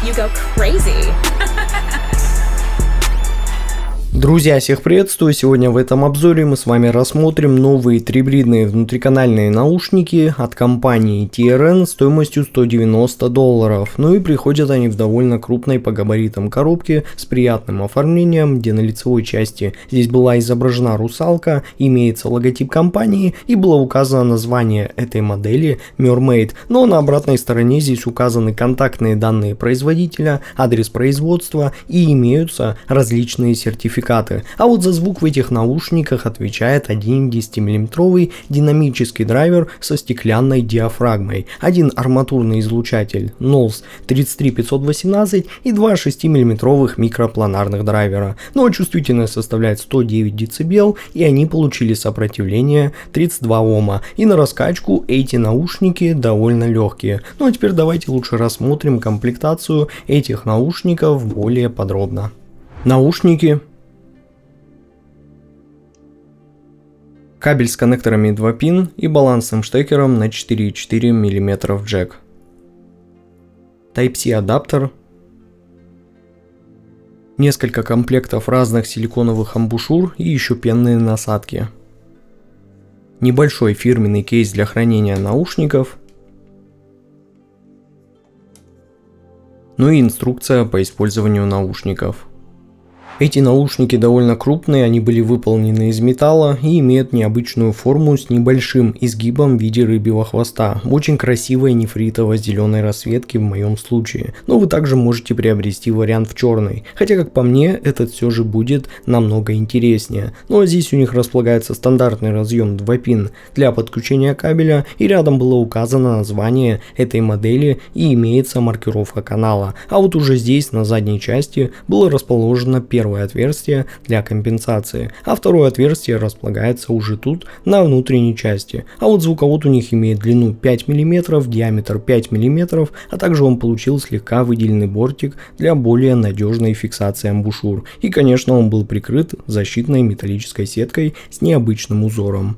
you go crazy. Друзья, всех приветствую! Сегодня в этом обзоре мы с вами рассмотрим новые трибридные внутриканальные наушники от компании TRN стоимостью $190. Ну и приходят они в довольно крупной по габаритам коробке с приятным оформлением, где на лицевой части здесь была изображена русалка, имеется логотип компании и было указано название этой модели Mermaid. Но на обратной стороне здесь указаны контактные данные производителя, адрес производства и имеются различные сертификаты. А вот за звук в этих наушниках отвечает один 10-мм динамический драйвер со стеклянной диафрагмой, один арматурный излучатель Knowles 33518 и два 6-мм микропланарных драйвера. Но чувствительность составляет 109 дБ и они получили сопротивление 32 Ома. И на раскачку эти наушники довольно легкие. Ну а теперь давайте лучше рассмотрим комплектацию этих наушников более подробно. Наушники. Кабель с коннекторами 2 пин и балансным штекером на 4,4 мм джек. Type-C адаптер. Несколько комплектов разных силиконовых амбушюр и еще пенные насадки. Небольшой фирменный кейс для хранения наушников. Ну и инструкция по использованию наушников. Эти наушники довольно крупные, они были выполнены из металла и имеют необычную форму с небольшим изгибом в виде рыбьего хвоста. Очень красивой нефритово-зеленой расцветки в моем случае. Но вы также можете приобрести вариант в черной. Хотя, как по мне, этот все же будет намного интереснее. Ну а здесь у них располагается стандартный разъем 2 пин для подключения кабеля и рядом было указано название этой модели и имеется маркировка канала. А вот уже здесь на задней части было расположено первое отверстие для компенсации, а второе отверстие располагается уже тут на внутренней части. А вот звуковод у них имеет длину 5 мм, диаметр 5 мм, а также он получил слегка выделенный бортик для более надежной фиксации амбушюр. И конечно он был прикрыт защитной металлической сеткой с необычным узором.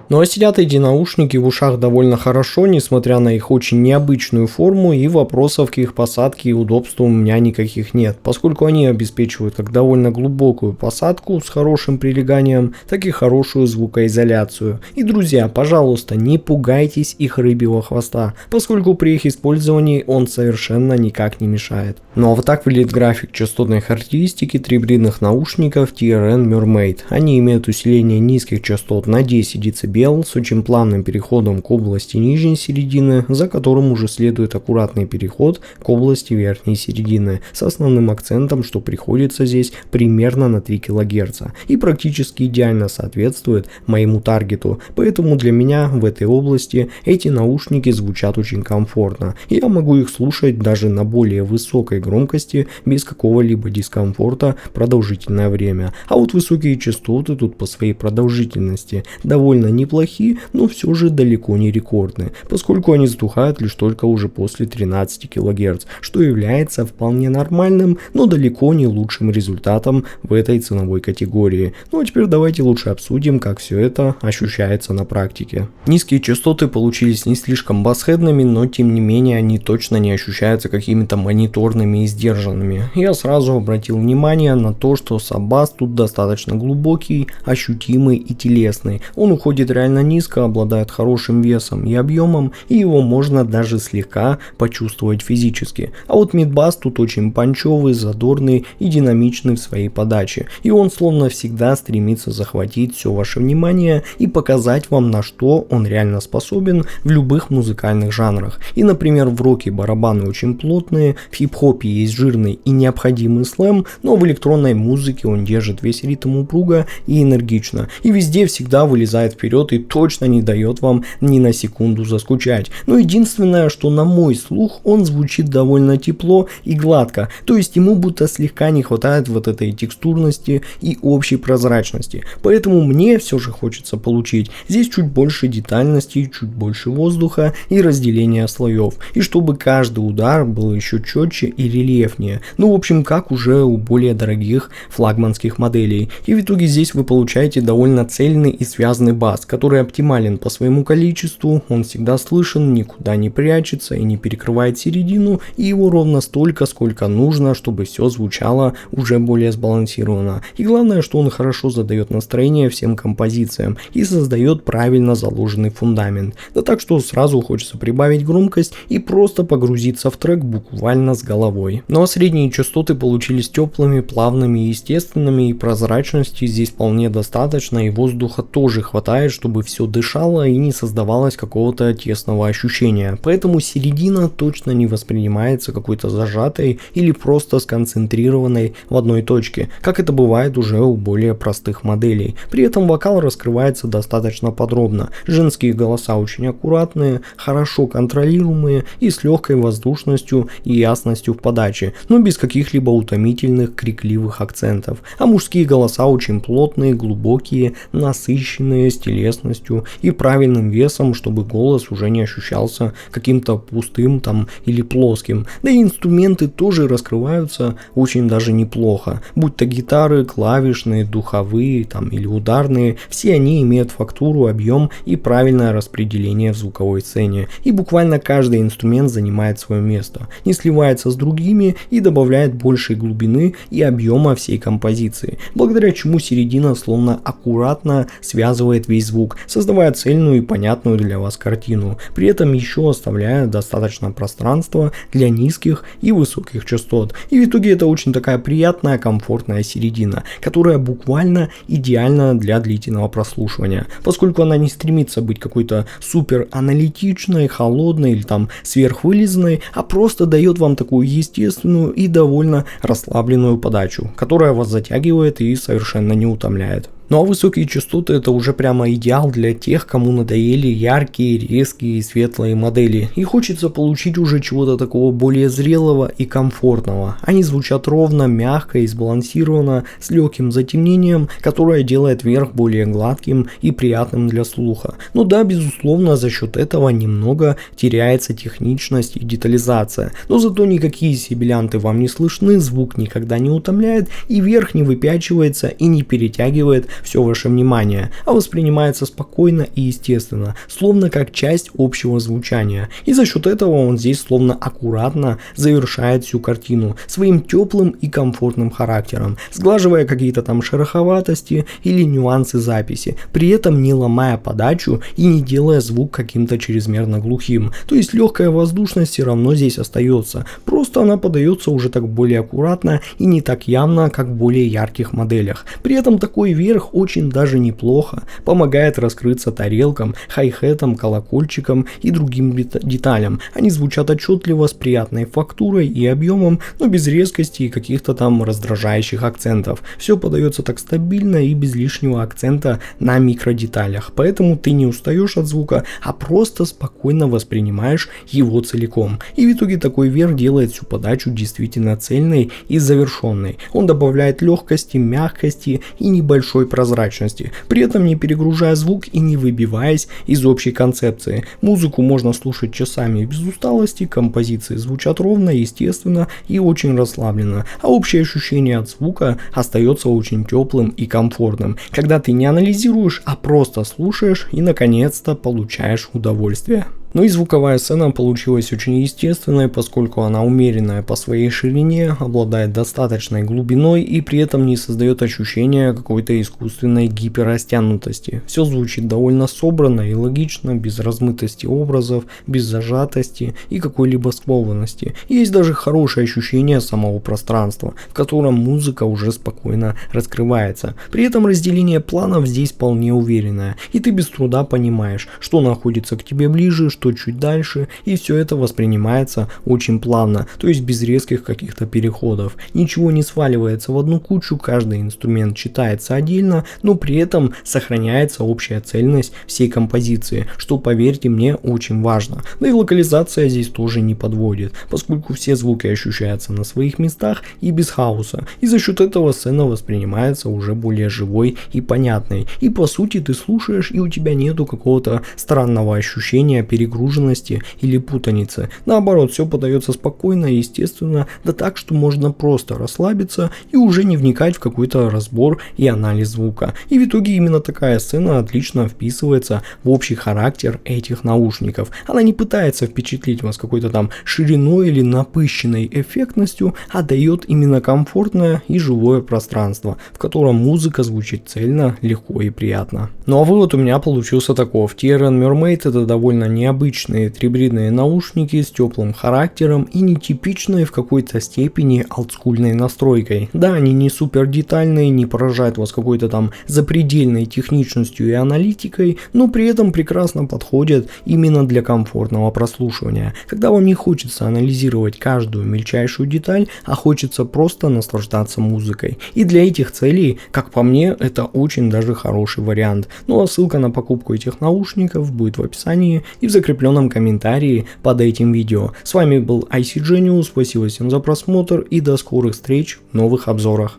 Ну а сидят эти наушники в ушах довольно хорошо, несмотря на их очень необычную форму, и вопросов к их посадке и удобству у меня никаких нет, поскольку они обеспечивают как довольно глубокую посадку с хорошим прилеганием, так и хорошую звукоизоляцию. И друзья, пожалуйста, не пугайтесь их рыбьего хвоста, поскольку при их использовании он совершенно никак не мешает. Ну а вот так выглядит график частотной характеристики трибридных наушников TRN Mermaid. Они имеют усиление низких частот на 10 дБ с очень плавным переходом к области нижней середины, за которым уже следует аккуратный переход к области верхней середины, с основным акцентом, что приходится здесь примерно на 3 кГц и практически идеально соответствует моему таргету, поэтому для меня в этой области эти наушники звучат очень комфортно, и я могу их слушать даже на более высокой громкости без какого-либо дискомфорта продолжительное время. А вот высокие частоты тут по своей продолжительности довольно неплохие, но все же далеко не рекордные, поскольку они затухают лишь только уже после 13 кГц, что является вполне нормальным, но далеко не лучшим результатом в этой ценовой категории. Ну а теперь давайте лучше обсудим, как все это ощущается на практике. Низкие частоты получились не слишком басхедными, но тем не менее они точно не ощущаются какими-то мониторными и сдержанными. Я сразу обратил внимание на то, что саббас тут достаточно глубокий, ощутимый и телесный. Он уходит реально низко, обладает хорошим весом и объемом, и его можно даже слегка почувствовать физически. А вот мидбас тут очень панчевый, задорный и динамичный в своей подаче, и он словно всегда стремится захватить все ваше внимание и показать вам, на что он реально способен в любых музыкальных жанрах. И, например, в роке барабаны очень плотные, в хип-хопе есть жирный и необходимый слэм, но в электронной музыке он держит весь ритм упруго и энергично, и везде всегда вылезает вперед и точно не дает вам ни на секунду заскучать. Но единственное, что на мой слух он звучит довольно тепло и гладко, то есть ему будто слегка не хватает вот этой текстурности и общей прозрачности. Поэтому мне все же хочется получить здесь чуть больше детальности, чуть больше воздуха и разделения слоев, и чтобы каждый удар был еще четче и рельефнее. Ну, в общем, как уже у более дорогих флагманских моделей. И в итоге здесь вы получаете довольно цельный и связанный бас, который оптимален по своему количеству, он всегда слышен, никуда не прячется и не перекрывает середину, и его ровно столько, сколько нужно, чтобы все звучало уже более сбалансированно. И главное, что он хорошо задает настроение всем композициям и создает правильно заложенный фундамент. Да так, что сразу хочется прибавить громкость и просто погрузиться в трек буквально с головой. Ну а средние частоты получились теплыми, плавными, естественными, и прозрачности здесь вполне достаточно, и воздуха тоже хватает, чтобы все дышало и не создавалось какого-то тесного ощущения. Поэтому середина точно не воспринимается какой-то зажатой или просто сконцентрированной в одной точке, как это бывает уже у более простых моделей. При этом вокал раскрывается достаточно подробно. Женские голоса очень аккуратные, хорошо контролируемые и с легкой воздушностью и ясностью в подаче, но без каких-либо утомительных крикливых акцентов. А мужские голоса очень плотные, глубокие, насыщенные, с телесностью и правильным весом, чтобы голос уже не ощущался каким-то пустым там или плоским. Да и инструменты тоже раскрываются очень даже неплохо. Будь то гитары, клавишные, духовые там или ударные, все они имеют фактуру, объем и правильное распределение в звуковой сцене. И буквально каждый инструмент занимает свое место, не сливается с другими и добавляет большей глубины и объема всей композиции, благодаря чему середина словно аккуратно связывает весь звук, создавая цельную и понятную для вас картину, при этом еще оставляя достаточно пространства для низких и высоких частот. И в итоге это очень такая приятная, комфортная середина, которая буквально идеальна для длительного прослушивания, поскольку она не стремится быть какой-то супер аналитичной, холодной или там сверхвылизанной, а просто дает вам такую естественную и довольно расслабленную подачу, которая вас затягивает и совершенно не утомляет. Ну а высокие частоты — это уже прямо идеал для тех, кому надоели яркие, резкие и светлые модели, и хочется получить уже чего-то такого более зрелого и комфортного. Они звучат ровно, мягко и сбалансированно, с легким затемнением, которое делает верх более гладким и приятным для слуха. Ну да, безусловно, за счет этого немного теряется техничность и детализация, но зато никакие сибилянты вам не слышны, звук никогда не утомляет, и верх не выпячивается и не перетягивает все ваше внимание, а воспринимается спокойно и естественно, словно как часть общего звучания. И за счет этого он здесь словно аккуратно завершает всю картину своим теплым и комфортным характером, сглаживая какие-то там шероховатости или нюансы записи, при этом не ломая подачу и не делая звук каким-то чрезмерно глухим. То есть легкая воздушность все равно здесь остается, просто она подается уже так более аккуратно и не так явно, как в более ярких моделях. При этом такой верх очень даже неплохо помогает раскрыться тарелкам, хай-хетам, колокольчикам и другим деталям. Они звучат отчетливо, с приятной фактурой и объемом, но без резкости и каких-то там раздражающих акцентов. Все подается так стабильно и без лишнего акцента на микродеталях, поэтому ты не устаешь от звука, а просто спокойно воспринимаешь его целиком. И в итоге такой верх делает всю подачу действительно цельной и завершенной. Он добавляет легкости, мягкости и небольшой прозрачности, при этом не перегружая звук и не выбиваясь из общей концепции. Музыку можно слушать часами без усталости, композиции звучат ровно, естественно и очень расслабленно, а общее ощущение от звука остается очень теплым и комфортным, когда ты не анализируешь, а просто слушаешь и наконец-то получаешь удовольствие. Ну и звуковая сцена получилась очень естественной, поскольку она умеренная по своей ширине, обладает достаточной глубиной и при этом не создает ощущения какой-то искусственной гиперрастянутости. Все звучит довольно собрано и логично, без размытости образов, без зажатости и какой-либо скованности. Есть даже хорошее ощущение самого пространства, в котором музыка уже спокойно раскрывается. При этом разделение планов здесь вполне уверенное, и ты без труда понимаешь, что находится к тебе ближе, что чуть дальше, и все это воспринимается очень плавно, то есть без резких каких-то переходов. Ничего не сваливается в одну кучу, каждый инструмент читается отдельно, но при этом сохраняется общая цельность всей композиции, что, поверьте мне, очень важно. Да и локализация здесь тоже не подводит, поскольку все звуки ощущаются на своих местах и без хаоса, и за счет этого сцена воспринимается уже более живой и понятной. И по сути ты слушаешь, и у тебя нету какого-то странного ощущения перегрузки перегруженности или путаницы. Наоборот, все подается спокойно и естественно, да так, что можно просто расслабиться и уже не вникать в какой-то разбор и анализ звука. И в итоге именно такая сцена отлично вписывается в общий характер этих наушников. Она не пытается впечатлить вас какой-то там шириной или напыщенной эффектностью, а дает именно комфортное и живое пространство, в котором музыка звучит цельно, легко и приятно. Ну а вывод у меня получился таков. TRN Mermaid — это довольно необычные трибридные наушники с теплым характером и нетипичные в какой-то степени олдскульной настройкой. Да, они не супер детальные, не поражают вас какой-то там запредельной техничностью и аналитикой, но при этом прекрасно подходят именно для комфортного прослушивания, когда вам не хочется анализировать каждую мельчайшую деталь, а хочется просто наслаждаться музыкой. И для этих целей, как по мне, это очень даже хороший вариант. Ну а ссылка на покупку этих наушников будет в описании и в закрепленном комментарии под этим видео. С вами был IC Genius, спасибо всем за просмотр и до скорых встреч в новых обзорах.